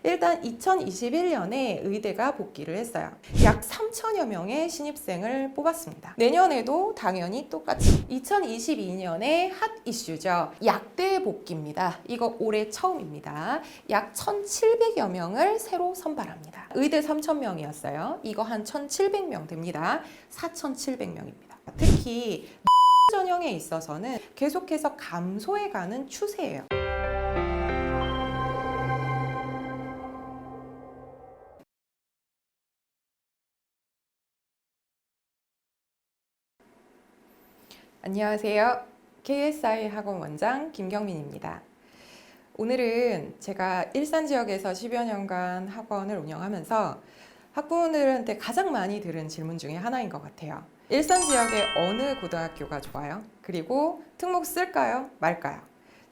일단 2021년에 의대가 복귀를 했어요. 약 3천여 명의 신입생을 뽑았습니다. 내년에도 당연히 똑같이 2022년에 핫 이슈죠. 약대 복귀입니다. 이거 올해 처음입니다. 약 1,700여 명을 새로 선발합니다. 의대 3,000명이었어요. 이거 한 1,700명 됩니다. 4,700명입니다. 특히 전형에 있어서는 계속해서 감소해가는 추세예요. 안녕하세요. KSI 학원 원장 김경민입니다. 오늘은 제가 일산 지역에서 10여 년간 학원을 운영하면서 학부모들한테 가장 많이 들은 질문 중에 하나인 것 같아요. 일산 지역의 어느 고등학교가 좋아요? 그리고 특목 쓸까요? 말까요?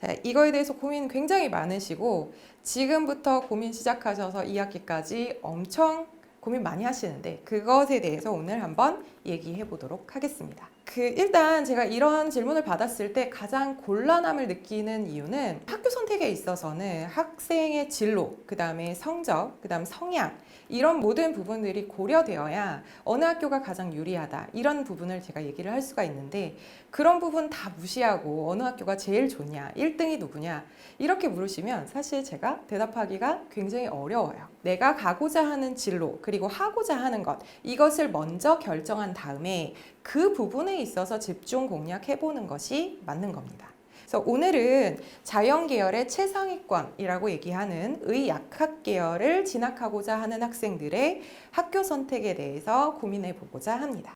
자, 이거에 대해서 고민 굉장히 많으시고 지금부터 고민 시작하셔서 2학기까지 엄청 고민 많이 하시는데 그것에 대해서 오늘 한번 얘기해 보도록 하겠습니다. 일단 제가 이런 질문을 받았을 때 가장 곤란함을 느끼는 이유는 학교 선택에 있어서는 학생의 진로, 그 다음에 성적, 그 다음 성향 이런 모든 부분들이 고려되어야 어느 학교가 가장 유리하다 이런 부분을 제가 얘기를 할 수가 있는데 그런 부분 다 무시하고 어느 학교가 제일 좋냐, 1등이 누구냐 이렇게 물으시면 사실 제가 대답하기가 굉장히 어려워요. 내가 가고자 하는 진로 그리고 하고자 하는 것 이것을 먼저 결정한 다음에 그 부분에 있어서 집중 공략해보는 것이 맞는 겁니다. 그래서 오늘은 자연계열의 최상위권이라고 얘기하는 의약학 계열을 진학하고자 하는 학생들의 학교 선택에 대해서 고민해 보고자 합니다.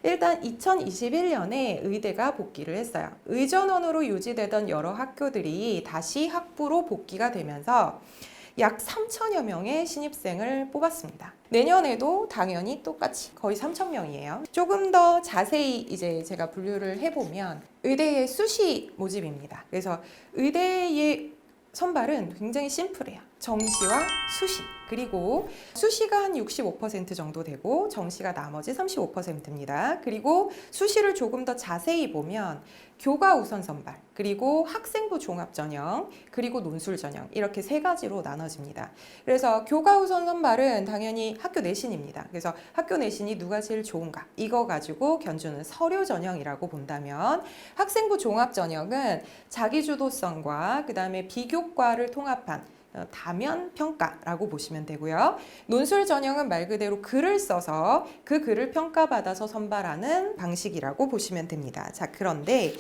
일단 2021년에 의대가 복귀를 했어요. 의전원으로 유지되던 여러 학교들이 다시 학부로 복귀가 되면서 약 3천여 명의 신입생을 뽑았습니다. 내년에도 당연히 똑같이 거의 3,000명이에요. 조금 더 자세히 이제 제가 분류를 해보면 의대의 수시 모집입니다. 그래서 의대의 선발은 굉장히 심플해요. 정시와 수시. 그리고 수시가 한 65% 정도 되고 정시가 나머지 35%입니다. 그리고 수시를 조금 더 자세히 보면 교과 우선 선발, 그리고 학생부 종합 전형, 그리고 논술 전형 이렇게 세 가지로 나눠집니다. 그래서 교과 우선 선발은 당연히 학교 내신입니다. 그래서 학교 내신이 누가 제일 좋은가 이거 가지고 견주는 서류 전형이라고 본다면 학생부 종합 전형은 자기주도성과 그 다음에 비교과를 통합한 다면 평가라고 보시면 되고요. 논술 전형은 말 그대로 글을 써서 그 글을 평가받아서 선발하는 방식이라고 보시면 됩니다. 자, 그런데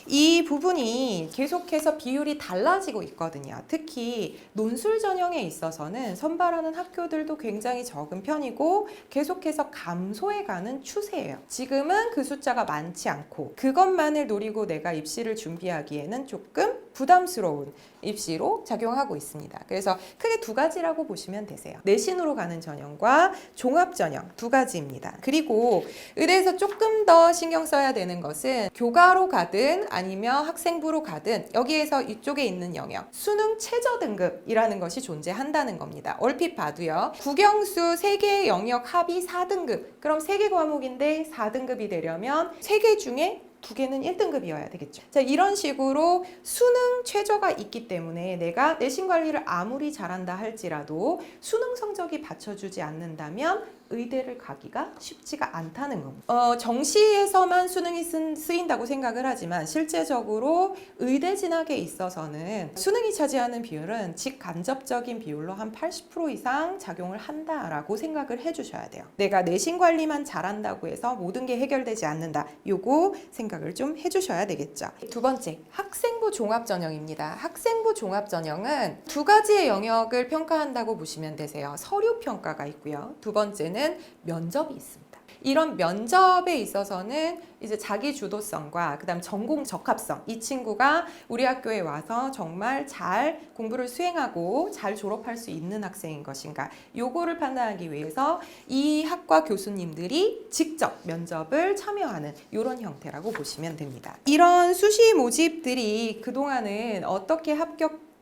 이 부분이 계속해서 비율이 달라지고 있거든요. 특히 논술 전형에 있어서는 선발하는 학교들도 굉장히 적은 편이고 계속해서 감소해가는 추세예요. 지금은 그 숫자가 많지 않고 그것만을 노리고 내가 입시를 준비하기에는 조금 부담스러운 입시로 작용하고 있습니다. 그래서 크게 두 가지라고 보시면 되세요. 내신으로 가는 전형과 종합 전형 두 가지입니다. 그리고 의대에서 조금 더 신경 써야 되는 것은 교과로 가든 아니면 학생부로 가든 여기에서 이쪽에 있는 영역 수능 최저 등급이라는 것이 존재한다는 겁니다. 얼핏 봐도요. 국영수 3개의 영역 합이 4등급 그럼 3개 과목인데 4등급이 되려면 3개 중에 2개는 1등급이어야 되겠죠. 자, 이런 식으로 수능 최저가 있기 때문에 내가 내신 관리를 아무리 잘한다 할지라도 수능 성적이 받쳐주지 않는다면 의대를 가기가 쉽지가 않다는 겁니다. 정시에서만 수능이 쓰인다고 생각을 하지만 실제적으로 의대 진학에 있어서는 수능이 차지하는 비율은 직간접적인 비율로 한 80% 이상 작용을 한다라고 생각을 해주셔야 돼요. 내가 내신 관리만 잘한다고 해서 모든 게 해결되지 않는다. 요거 생각을 좀 해주셔야 되겠죠. 두 번째, 학생부 종합 전형입니다. 학생부 종합 전형은 두 가지의 영역을 평가한다고 보시면 되세요. 서류 평가가 있고요. 두 번째는 면접이 있습니다. 이런 면접에 있어서는 이제 자기 주도성과 그다음 전공 적합성 이 친구가 우리 학교에 와서 정말 잘 공부를 수행하고 잘 졸업할 수 있는 학생인 것인가 요거를 판단하기 위해서 이 학과 교수님들이 직접 면접을 참여하는 이런 형태라고 보시면 됩니다. 이런 수시 모집들이 그동안은 어떻게 합격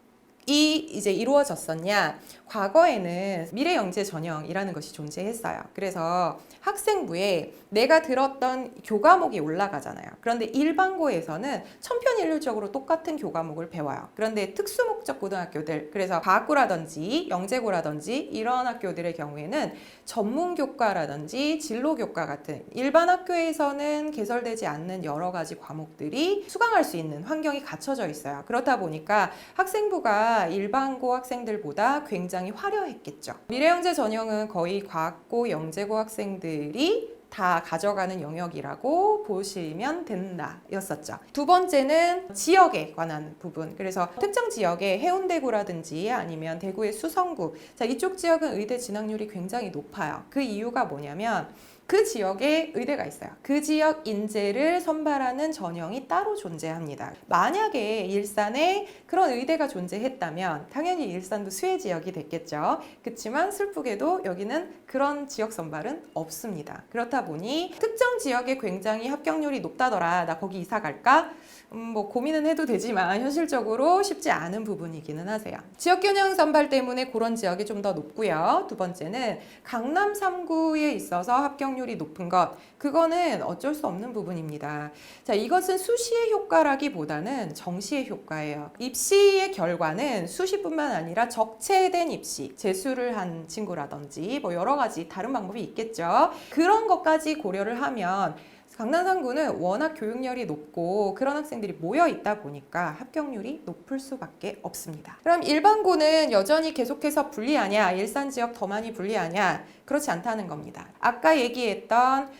이제 이루어졌었냐? 과거에는 미래영재 전형이라는 것이 존재했어요. 그래서 학생부에 내가 들었던 교과목이 올라가잖아요. 그런데 일반고에서는 천편일률적으로 똑같은 교과목을 배워요. 그런데 특수목적 고등학교들, 그래서 과학고라든지 영재고라든지 이런 학교들의 경우에는 전문교과라든지 진로교과 같은 일반 학교에서는 개설되지 않는 여러 가지 과목들이 수강할 수 있는 환경이 갖춰져 있어요. 그렇다 보니까 학생부가 일반고 학생들보다 굉장히 화려했겠죠. 미래영재 전형은 거의 과학고, 영재고 학생들이 다 가져가는 영역이라고 보시면 된다 였었죠. 두 번째는 지역에 관한 부분. 그래서 특정 지역의 해운대구라든지 아니면 대구의 수성구, 자, 이쪽 지역은 의대 진학률이 굉장히 높아요. 그 이유가 뭐냐면 그 지역에 의대가 있어요. 그 지역 인재를 선발하는 전형이 따로 존재합니다. 만약에 일산에 그런 의대가 존재했다면 당연히 일산도 수혜 지역이 됐겠죠. 그렇지만 슬프게도 여기는 그런 지역 선발은 없습니다. 그렇다 보니 특정 지역에 굉장히 합격률이 높다더라, 나 거기 이사 갈까? 뭐 고민은 해도 되지만 현실적으로 쉽지 않은 부분이기는 하세요. 지역균형 선발 때문에 그런 지역이 좀 더 높고요. 두 번째는 강남 3구에 있어서 합격률이 높은 것, 그거는 어쩔 수 없는 부분입니다. 자, 이것은 수시의 효과라기보다는 정시의 효과예요. 입시의 결과는 수시뿐만 아니라 적체된 입시, 재수를 한 친구라든지 뭐 여러 가지 다른 방법이 있겠죠. 그런 것까지 고려를 하면 강남 3구는 워낙 교육열이 높고 그런 학생들이 모여 있다 보니까 합격률이 높을 수밖에 없습니다. 그럼 일반고는 여전히 계속해서 불리하냐? 일산 지역 더 많이 불리하냐? 그렇지 않다는 겁니다. 아까 얘기했던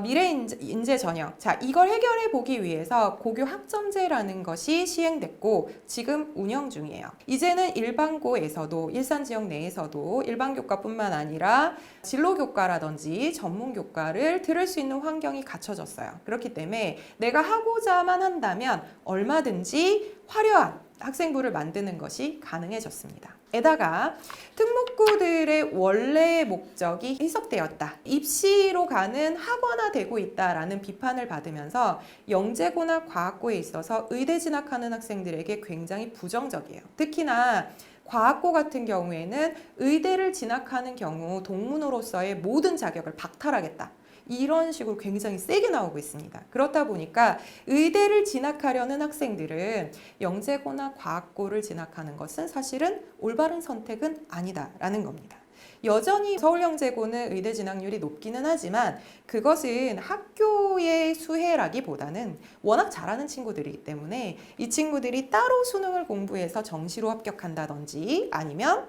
미래인재 전형. 자, 이걸 해결해 보기 위해서 고교 학점제라는 것이 시행됐고 지금 운영 중이에요. 이제는 일반고에서도 일산 지역 내에서도 일반교과뿐만 아니라 진로교과라든지 전문교과를 들을 수 있는 환경이 갖춰졌어요. 그렇기 때문에 내가 하고자만 한다면 얼마든지 화려한 학생부를 만드는 것이 가능해졌습니다. 에다가 특목고들의 원래 목적이 희석되었다. 입시로 가는 학원화되고 있다라는 비판을 받으면서 영재고나 과학고에 있어서 의대 진학하는 학생들에게 굉장히 부정적이에요. 특히나 과학고 같은 경우에는 의대를 진학하는 경우 동문호로서의 모든 자격을 박탈하겠다. 이런 식으로 굉장히 세게 나오고 있습니다. 그렇다 보니까 의대를 진학하려는 학생들은 영재고나 과학고를 진학하는 것은 사실은 올바른 선택은 아니다라는 겁니다. 여전히 서울영재고는 의대 진학률이 높기는 하지만 그것은 학교의 수혜라기보다는 워낙 잘하는 친구들이기 때문에 이 친구들이 따로 수능을 공부해서 정시로 합격한다든지 아니면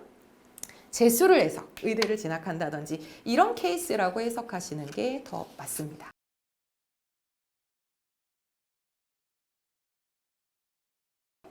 재수를 해서 의대를 진학한다든지 이런 케이스라고 해석하시는 게 더 맞습니다.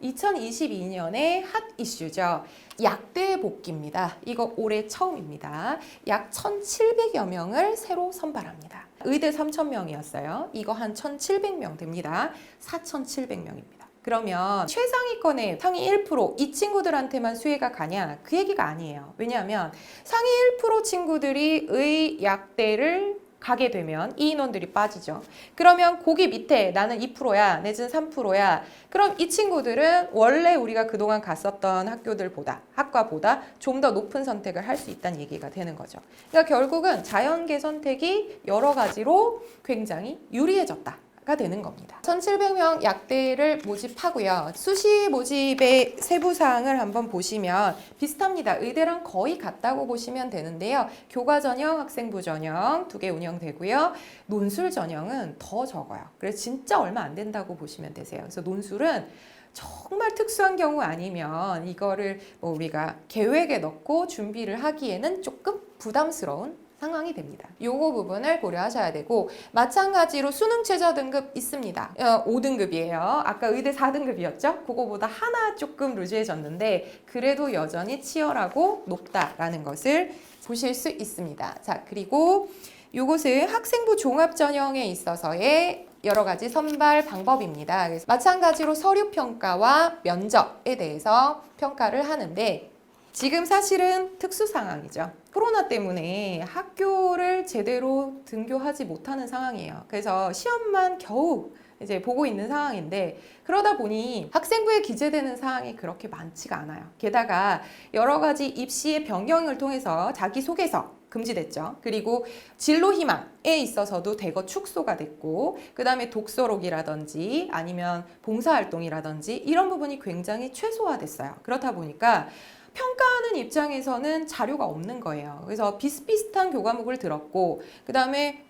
(2022년의) 핫 이슈죠. 약대 복귀입니다. 이거 올해 처음입니다. 약 1,700여 명을 새로 선발합니다. 의대 3,000명이었어요. 이거 한 1,700명 됩니다. 4,700명입니다. 그러면 최상위권의 상위 1%, 이 친구들한테만 수혜가 가냐? 그 얘기가 아니에요. 왜냐하면 상위 1% 친구들이 의약대를 가게 되면 이 인원들이 빠지죠. 그러면 거기 밑에 나는 2%야, 내지는 3%야. 그럼 이 친구들은 원래 우리가 그동안 갔었던 학과보다 좀 더 높은 선택을 할 수 있다는 얘기가 되는 거죠. 그러니까 결국은 자연계 선택이 여러 가지로 굉장히 유리해졌다. 가 되는 겁니다. 1,700명 약대를 모집하고요. 수시 모집의 세부 사항을 한번 보시면 비슷합니다. 의대랑 거의 같다고 보시면 되는데요. 교과 전형, 학생부 전형 두 개 운영되고요. 논술 전형은 더 적어요. 그래서 진짜 얼마 안 된다고 보시면 되세요. 그래서 논술은 정말 특수한 경우 아니면 이거를 뭐 우리가 계획에 넣고 준비를 하기에는 조금 부담스러운 상황이 됩니다. 요거 부분을 고려하셔야 되고 마찬가지로 수능 최저 등급 있습니다. 5등급이에요. 아까 의대 4등급이었죠? 그거보다 하나 조금 루즈해졌는데 그래도 여전히 치열하고 높다라는 것을 보실 수 있습니다. 자, 그리고 요것은 학생부 종합 전형에 있어서의 여러 가지 선발 방법입니다. 그래서 마찬가지로 서류 평가와 면접에 대해서 평가를 하는데 지금 사실은 특수 상황이죠. 코로나 때문에 학교를 제대로 등교하지 못하는 상황이에요. 그래서 시험만 겨우 이제 보고 있는 상황인데, 그러다 보니 학생부에 기재되는 사항이 그렇게 많지가 않아요. 게다가 여러 가지 입시의 변경을 통해서 자기소개서 금지됐죠. 그리고 진로 희망에 있어서도 대거 축소가 됐고, 그 다음에 독서록이라든지 아니면 봉사활동이라든지 이런 부분이 굉장히 최소화됐어요. 그렇다 보니까 평가하는 입장에서는 자료가 없는 거예요. 그래서 비슷비슷한 교과목을 들었고, 그 다음에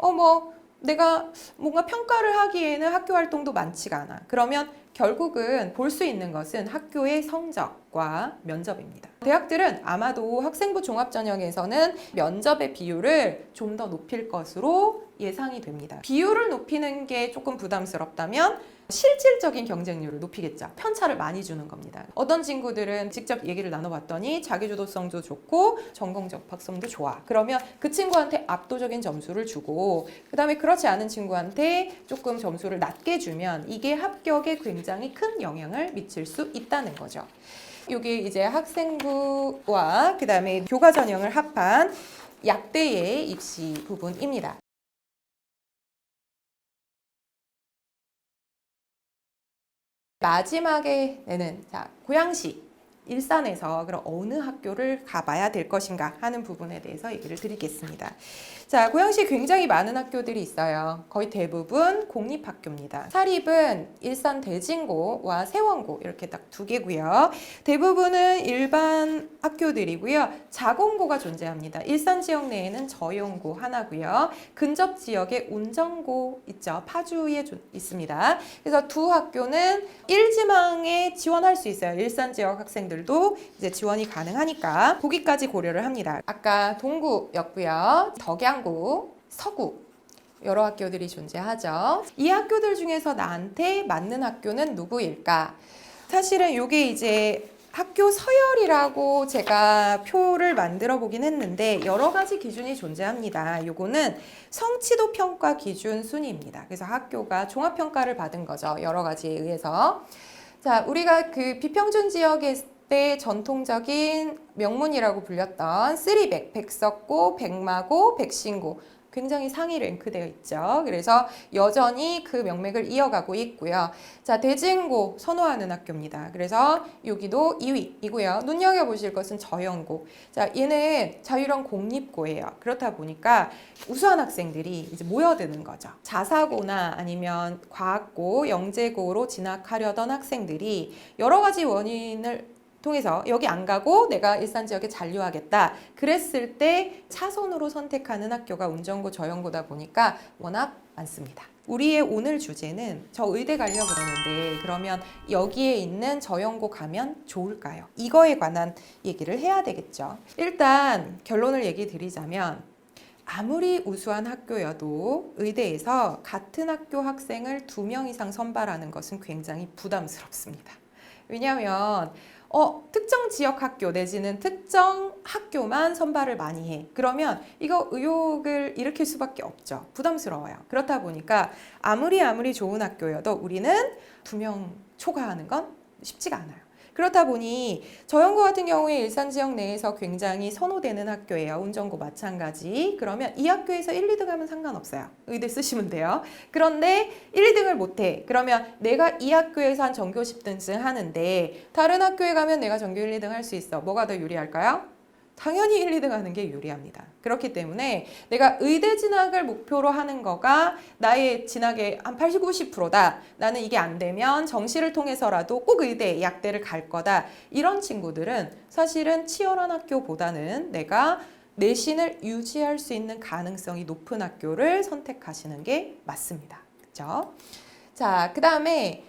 내가 뭔가 평가를 하기에는 학교 활동도 많지가 않아. 그러면 결국은 볼 수 있는 것은 학교의 성적과 면접입니다. 대학들은 아마도 학생부 종합전형에서는 면접의 비율을 좀 더 높일 것으로 예상이 됩니다. 비율을 높이는 게 조금 부담스럽다면 실질적인 경쟁률을 높이겠죠. 편차를 많이 주는 겁니다. 어떤 친구들은 직접 얘기를 나눠봤더니 자기주도성도 좋고 전공 접학성도 좋아. 그러면 그 친구한테 압도적인 점수를 주고, 그 다음에 그렇지 않은 친구한테 조금 점수를 낮게 주면 이게 합격에 굉장히 큰 영향을 미칠 수 있다는 거죠. 이게 이제 학생부와 그 다음에 교과 전형을 합한 약대의 입시 부분입니다. 마지막에는 고양시, 일산에서 그럼 어느 학교를 가봐야 될 것인가 하는 부분에 대해서 얘기를 드리겠습니다. 자, 고양시에 굉장히 많은 학교들이 있어요. 거의 대부분 공립학교입니다. 사립은 일산 대진고와 세원고 이렇게 딱 두 개고요. 대부분은 일반 학교들이고요. 자공고가 존재합니다. 일산 지역 내에는 저용고 하나고요. 근접 지역에 운정고 있죠. 파주에 있습니다. 그래서 두 학교는 1지망에 지원할 수 있어요. 일산 지역 학생들도 이제 지원이 가능하니까 거기까지 고려를 합니다. 아까 동구였고요. 덕양구, 서구 여러 학교들이 존재하죠. 이 학교들 중에서 나한테 맞는 학교는 누구일까? 사실은 이게 이제 학교 서열이라고 제가 표를 만들어 보긴 했는데 여러 가지 기준이 존재합니다. 요거는 성취도 평가 기준 순위입니다. 그래서 학교가 종합평가를 받은 거죠. 여러 가지에 의해서. 자, 우리가 그 비평준 지역에 때 전통적인 명문이라고 불렸던 쓰리백, 백석고, 백마고, 백신고 굉장히 상위 랭크되어 있죠. 그래서 여전히 그 명맥을 이어가고 있고요. 자, 대진고 선호하는 학교입니다. 그래서 여기도 2위이고요. 눈여겨보실 것은 저영고. 자, 얘는 자유형 공립고예요. 그렇다 보니까 우수한 학생들이 이제 모여드는 거죠. 자사고나 아니면 과학고, 영재고로 진학하려던 학생들이 여러 가지 원인을 통해서 여기 안 가고 내가 일산 지역에 잔류하겠다 그랬을 때 차선으로 선택하는 학교가 운정고, 저영고다 보니까 워낙 많습니다. 우리의 오늘 주제는 저 의대 가려고 그러는데 그러면 여기에 있는 저영고 가면 좋을까요? 이거에 관한 얘기를 해야 되겠죠. 일단 결론을 얘기 드리자면 아무리 우수한 학교여도 의대에서 같은 학교 학생을 2명 이상 선발하는 것은 굉장히 부담스럽습니다. 왜냐하면 특정 지역 학교 내지는 특정 학교만 선발을 많이 해. 그러면 이거 의혹을 일으킬 수밖에 없죠. 부담스러워요. 그렇다 보니까 아무리 좋은 학교여도 우리는 2명 초과하는 건 쉽지가 않아요. 그렇다 보니 저영고 같은 경우에 일산 지역 내에서 굉장히 선호되는 학교예요. 운정고 마찬가지. 그러면 이 학교에서 1, 2등 하면 상관없어요. 의대 쓰시면 돼요. 그런데 1, 2등을 못해. 그러면 내가 이 학교에서 한 전교 10등승 하는데 다른 학교에 가면 내가 전교 1, 2등 할 수 있어. 뭐가 더 유리할까요? 당연히 1, 2등 하는 게 유리합니다. 그렇기 때문에 내가 의대 진학을 목표로 하는 거가 나의 진학의 한 80, 90%다. 나는 이게 안 되면 정시를 통해서라도 꼭 의대, 약대를 갈 거다. 이런 친구들은 사실은 치열한 학교보다는 내가 내신을 유지할 수 있는 가능성이 높은 학교를 선택하시는 게 맞습니다. 그렇죠? 자, 그 다음에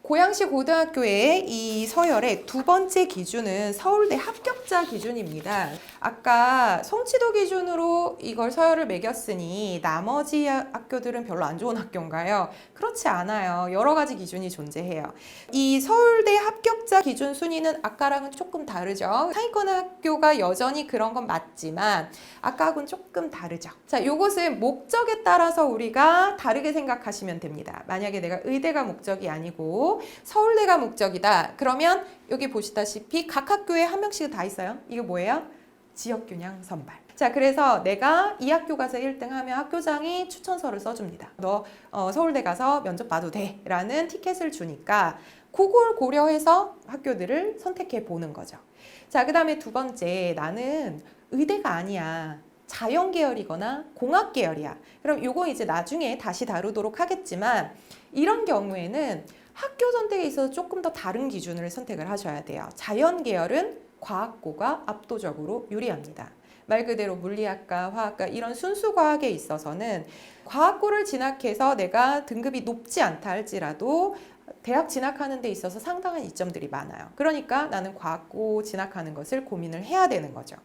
고양시 고등학교의 이 서열의 두 번째 기준은 서울대 합격자 기준입니다. 아까 성취도 기준으로 이걸 서열을 매겼으니 나머지 학교들은 별로 안 좋은 학교인가요? 그렇지 않아요. 여러 가지 기준이 존재해요. 이 서울대 합격자 기준 순위는 아까랑은 조금 다르죠. 상위권 학교가 여전히 그런 건 맞지만 아까하고는 조금 다르죠. 자, 요것은 목적에 따라서 우리가 다르게 생각하시면 됩니다. 만약에 내가 의대가 목적이 아니고 서울대가 목적이다. 그러면 여기 보시다시피 각 학교에 한 명씩 다 있어요. 이게 뭐예요? 지역균형 선발. 자, 그래서 내가 이 학교 가서 1등 하면 학교장이 추천서를 써줍니다. 너 서울대 가서 면접 봐도 돼 라는 티켓을 주니까 그걸 고려해서 학교들을 선택해 보는 거죠. 자, 그 다음에 두 번째, 나는 의대가 아니야. 자연 계열이거나 공학 계열이야. 그럼 요거 이제 나중에 다시 다루도록 하겠지만 이런 경우에는 학교 선택에 있어서 조금 더 다른 기준을 선택을 하셔야 돼요. 자연 계열은 과학고가 압도적으로 유리합니다. 말 그대로 물리학과, 화학과 이런 순수 과학에 있어서는 과학고를 진학해서 내가 등급이 높지 않다 할지라도 대학 진학하는 데 있어서 상당한 이점들이 많아요. 그러니까 나는 과학고 진학하는 것을 고민을 해야 되는 거죠.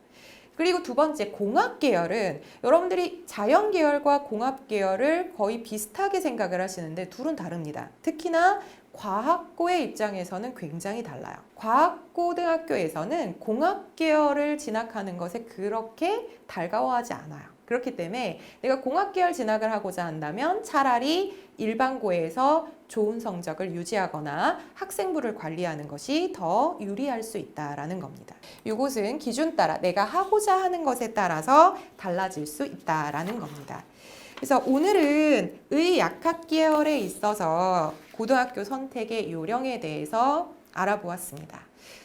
그리고 두 번째, 공학 계열은 여러분들이 자연 계열과 공학 계열을 거의 비슷하게 생각을 하시는데 둘은 다릅니다. 특히나 과학고의 입장에서는 굉장히 달라요. 과학고등학교에서는 공학 계열을 진학하는 것에 그렇게 달가워하지 않아요. 그렇기 때문에 내가 공학 계열 진학을 하고자 한다면 차라리 일반고에서 좋은 성적을 유지하거나 학생부를 관리하는 것이 더 유리할 수 있다라는 겁니다. 이것은 기준 따라 내가 하고자 하는 것에 따라서 달라질 수 있다라는 겁니다. 그래서 오늘은 의약학 계열에 있어서 고등학교 선택의 요령에 대해서 알아보았습니다.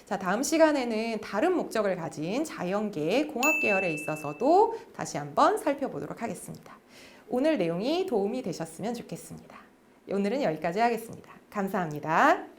자, 다음 시간에는 다른 목적을 가진 자연계, 공학 계열에 있어서도 다시 한번 살펴보도록 하겠습니다. 오늘 내용이 도움이 되셨으면 좋겠습니다. 오늘은 여기까지 하겠습니다. 감사합니다.